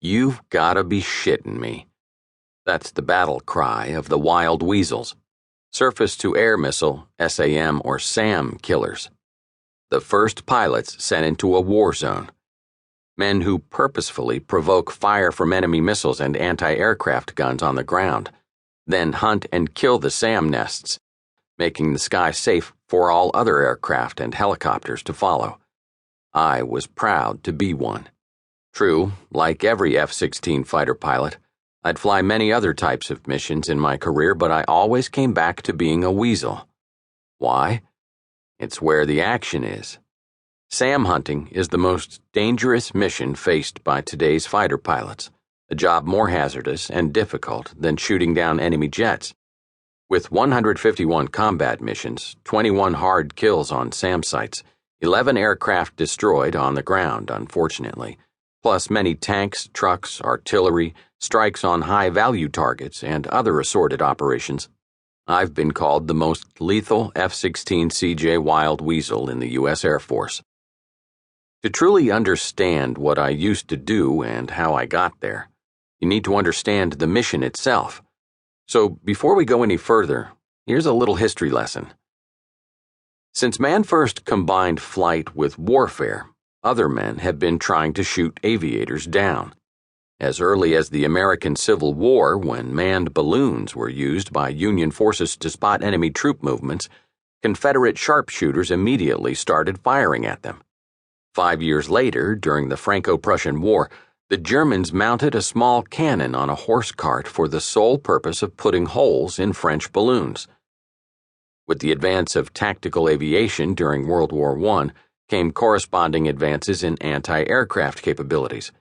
You've gotta be shitting me. That's the battle cry of the wild weasels, surface-to-air missile, SAM or SAM killers. The first pilots sent into a war zone. Men who purposefully provoke fire from enemy missiles and anti-aircraft guns on the ground, then hunt and kill the SAM nests, making the sky safe for all other aircraft and helicopters to follow. I was proud to be one. True, like every F-16 fighter pilot, I'd fly many other types of missions in my career, but I always came back to being a weasel. Why? It's where the action is. SAM hunting is the most dangerous mission faced by today's fighter pilots, a job more hazardous and difficult than shooting down enemy jets. With 151 combat missions, 21 hard kills on SAM sites, 11 aircraft destroyed on the ground, unfortunately, plus many tanks, trucks, artillery, strikes on high-value targets, and other assorted operations, I've been called the most lethal F-16CJ Wild Weasel in the U.S. Air Force. To truly understand what I used to do and how I got there, you need to understand the mission itself. So before we go any further, here's a little history lesson. Since man first combined flight with warfare, other men have been trying to shoot aviators down. As early as the American Civil War, when manned balloons were used by Union forces to spot enemy troop movements, Confederate sharpshooters immediately started firing at them. 5 years later, during the Franco-Prussian War, the Germans mounted a small cannon on a horse cart for the sole purpose of putting holes in French balloons. With the advance of tactical aviation during World War I came corresponding advances in anti-aircraft capabilities.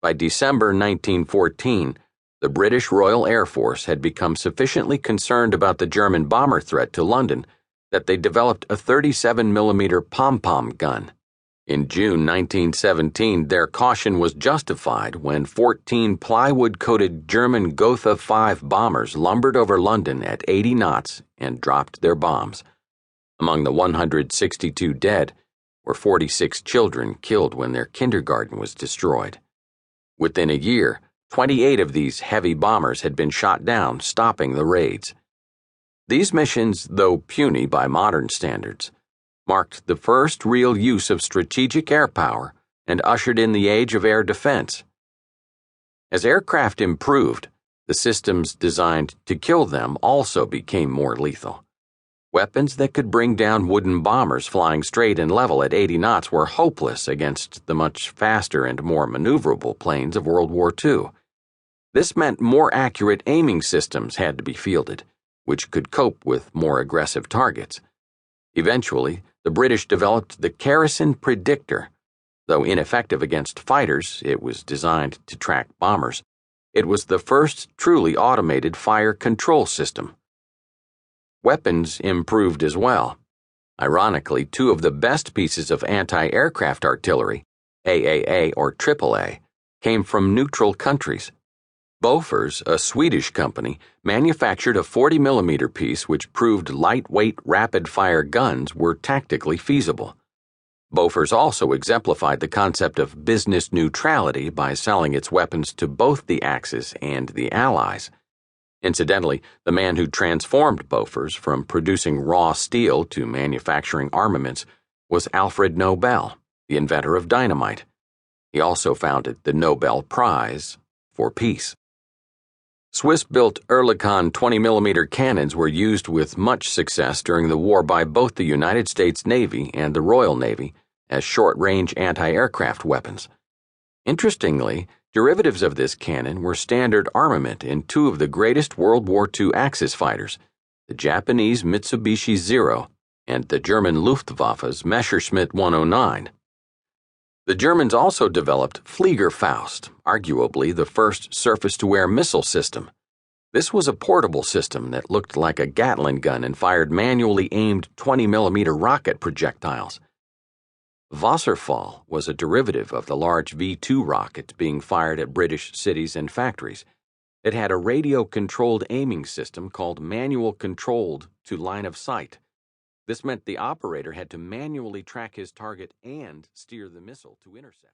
By December 1914, the British Royal Air Force had become sufficiently concerned about the German bomber threat to London that they developed a 37mm pom-pom gun. In June 1917, their caution was justified when 14 plywood-coated German Gotha 5 bombers lumbered over London at 80 knots and dropped their bombs. Among the 162 dead were 46 children killed when their kindergarten was destroyed. Within a year, 28 of these heavy bombers had been shot down, stopping the raids. These missions, though puny by modern standards, marked the first real use of strategic air power and ushered in the age of air defense. As aircraft improved, the systems designed to kill them also became more lethal. Weapons that could bring down wooden bombers flying straight and level at 80 knots were hopeless against the much faster and more maneuverable planes of World War II. This meant more accurate aiming systems had to be fielded, which could cope with more aggressive targets. Eventually, the British developed the kerosene predictor. Though ineffective against fighters, it was designed to track bombers. It was the first truly automated fire control system. Weapons improved as well. Ironically, two of the best pieces of anti-aircraft artillery, AAA or AAA, came from neutral countries. Bofors, a Swedish company, manufactured a 40mm piece which proved lightweight, rapid-fire guns were tactically feasible. Bofors also exemplified the concept of business neutrality by selling its weapons to both the Axis and the Allies. Incidentally, the man who transformed Bofors from producing raw steel to manufacturing armaments was Alfred Nobel, the inventor of dynamite. He also founded the Nobel Prize for Peace. Swiss-built Oerlikon 20mm cannons were used with much success during the war by both the United States Navy and the Royal Navy as short-range anti-aircraft weapons. Interestingly, derivatives of this cannon were standard armament in two of the greatest World War II Axis fighters, the Japanese Mitsubishi Zero and the German Luftwaffe's Messerschmitt 109. The Germans also developed Fliegerfaust, arguably the first surface-to-air missile system. This was a portable system that looked like a Gatling gun and fired manually aimed 20mm rocket projectiles. Wasserfall was a derivative of the large V-2 rockets being fired at British cities and factories. It had a radio-controlled aiming system called manual controlled to line of sight. This meant the operator had to manually track his target and steer the missile to intercept.